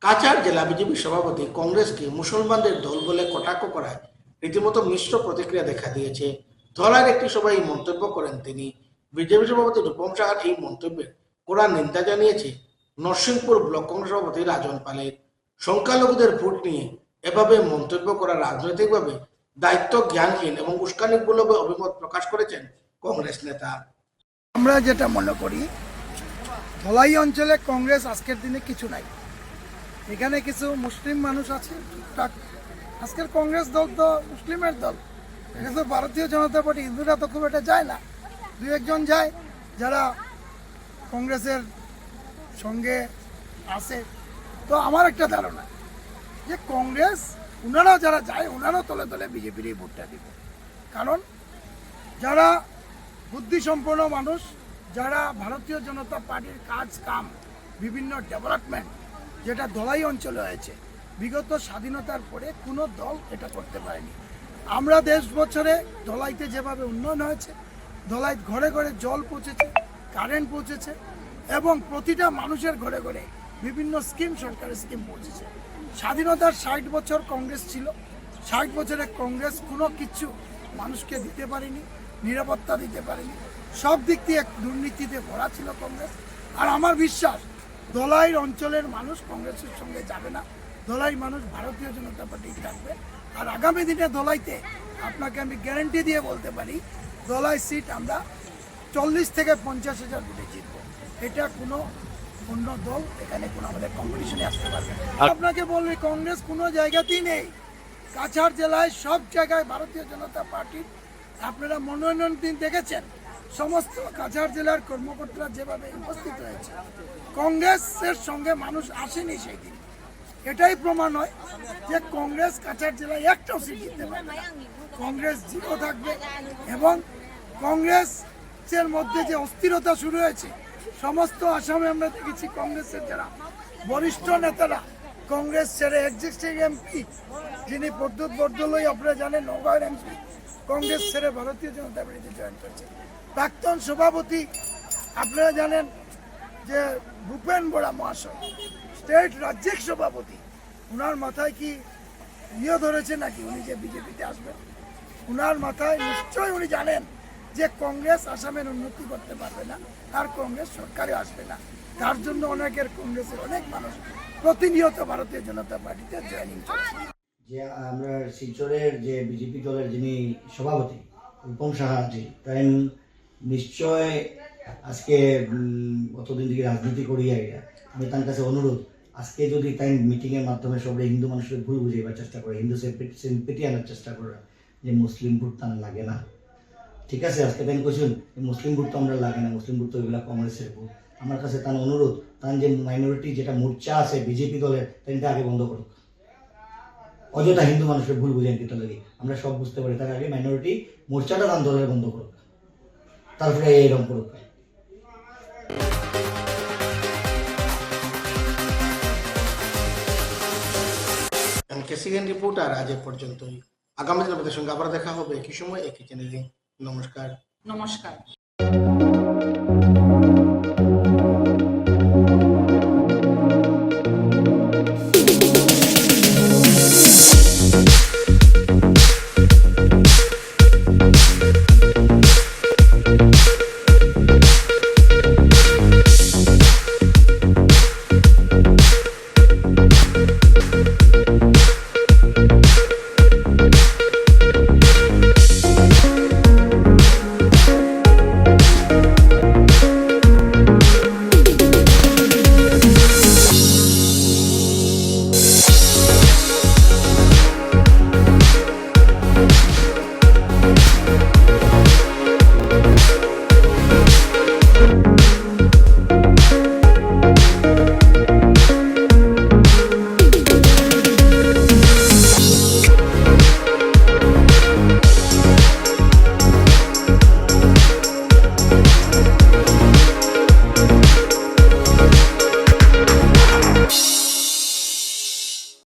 কাছাড় জেলা বিজেপি সভাপতি কংগ্রেসকে মুসলমানদের দল বলে কটাক্ষ করায় রীতিমতো মিশ্র প্রতিক্রিয়া দেখা দিয়েছে। ধলাইয়ের একটি সভায় এই মন্তব্য করেন তিনি। বিজেপি সভাপতি রূপম সাহার এই মন্তব্যের কড়া নিন্দা জানিয়েছে নরসিংপুর ব্লক কংগ্রেস সভাপতি রাজন পালের। সংখ্যালঘুদের ভোট নিয়ে এভাবে মন্তব্য করা রাজনৈতিকভাবে দায়িত্ব জ্ঞানহীন এবং উস্কানিমূলক অভিমত প্রকাশ করেছেন কংগ্রেস নেতা। আমরা যেটা মনে করি, ধলাই অঞ্চলে কংগ্রেস আজকের দিনে কিছু নাই। এখানে কিছু মুসলিম মানুষ আছে টুকটাক। আজকের কংগ্রেস দল তো মুসলিমের দল, এখানে তো ভারতীয় জনতা পার্টি, হিন্দুরা তো খুব একটা যায় না, দু একজন যায় যারা কংগ্রেসের সঙ্গে আছে। তো আমার একটা ধারণা যে কংগ্রেস ওনারাও যারা যায় ওনারাও তলে তলে বিজেপিরই ভোটটা দিবে। কারণ যারা বুদ্ধিসম্পন্ন মানুষ, যারা ভারতীয় জনতা পার্টির কাজ কাম বিভিন্ন ডেভেলপমেন্ট যেটা ধলাই অঞ্চলে হয়েছে, বিগত স্বাধীনতার পরে কোনো দল এটা করতে পারেনি। আমরা 10 বছরে ধলাইতে যেভাবে উন্নয়ন হয়েছে, ধলাই ঘরে ঘরে জল পৌঁছেছে, কারেন্ট পৌঁছেছে এবং প্রতিটা মানুষের ঘরে ঘরে বিভিন্ন স্কিম, সরকারি স্কিম পৌঁছেছে। স্বাধীনতার 60 বছর কংগ্রেস ছিল, 60 বছরে কংগ্রেস কোনো কিছু মানুষকে দিতে পারেনি, নিরাপত্তা দিতে পারেনি, সব দিক দিয়ে দুর্নীতিতে ভরা ছিল কংগ্রেস। আর আমার বিশ্বাস ধলাইয়ের অঞ্চলের মানুষ কংগ্রেসের সঙ্গে যাবে না, ধলাইয়ের মানুষ ভারতীয় জনতা পার্টি থাকবে। আর আগামী দিনে ধলাইতে আপনাকে আমি গ্যারান্টি দিয়ে বলতে পারি, ধলাই সিট আমরা 40 থেকে 50,000 ভোটে জিতবো। এটা কোনো অন্য দল এখানে কোনো আমাদের কম্পিটিশনে আসতে পারবে না। আপনাকে বলবি কংগ্রেস কোনো জায়গাতেই নেই। কাছাড় জেলায় সব জায়গায় ভারতীয় জনতা পার্টির আপনারা মনোনয়ন দিন দেখেছেন, সমস্ত কাছাড় জেলার কর্মকর্তারা যেভাবে উপস্থিত হয়েছে, কংগ্রেসের সঙ্গে মানুষ আসেনি সেই দিন। এটাই প্রমাণ হয় যে কংগ্রেস কাছাড় জেলায় একটাও সিট জিততে পারবে না, কংগ্রেস জিরো থাকবে। এবং কংগ্রেসের মধ্যে যে অস্থিরতা শুরু হয়েছে, সমস্ত আসামে আমরা দেখেছি কংগ্রেসের যারা বরিষ্ঠ নেতারা কংগ্রেস ছেড়ে এক্সিস্টিং এমপি যিনি প্রদ্যুৎ বরদলৈ আপনারা জানেন নগাঁওয়ের এমপি, কংগ্রেস ছেড়ে ভারতীয় জনতা পার্টিতে জয়েন করছে। প্রাক্তন সভাপতি আপনারা জানেন যে ভূপেন বরা মহাশয়, স্টেট রাজ্যিক সভাপতি, ওনার মাথায় কি ধরেছে নাকি উনি যে বিজেপিতে আসবেন? ওনার মাথায় নিশ্চয়ই উনি জানেন যে কংগ্রেস আসামের উন্নতি করতে পারবে না, আর কংগ্রেস সরকারে আসবে না। তার জন্য অনেকের কংগ্রেসের অনেক মানুষ প্রতিনিয়ত ভারতীয় জনতা পার্টিতে জয়েনিং করছে। যে আমরা শিলচরের যে বিজেপি দলের যিনি সভাপতি রূপম সাহাজি, তাই নিশ্চয় আজকে অতদিন থেকে রাজনীতি করিয়া আমি তার কাছে অনুরোধ, আজকে যদি তাই মিটিংয়ের মাধ্যমে সবাই হিন্দু মানুষের ভুল বুঝাইবার চেষ্টা করে, হিন্দু সিম্পেটি আনার চেষ্টা করে যে মুসলিম ভোট তার লাগে না, ঠিক আছে, আজকে তাই কইছেন মুসলিম ভোট তো আমরা লাগে না, মুসলিম ভোট তো এগুলা কংগ্রেসের ভোট। আমার কাছে তার অনুরোধ, তার যে মাইনরিটি যেটা মোর্চা আছে বিজেপি দলের, তাইটা আগে বন্ধ করুক। অযথা হিন্দু মানুষের ভুল বুঝেন কিন্তু লাগে, আমরা সব বুঝতে পারি, তার আগে মাইনরিটি মোর্চাটা তার দলের বন্ধ করুক, তারপরে এইরকম করুক। কেসিএন রিপোর্টার আজ এ পর্যন্তই। আগামী দিন আপনাদের সঙ্গে আবার দেখা হবে একই সময় একই চ্যানেলে। নমস্কার।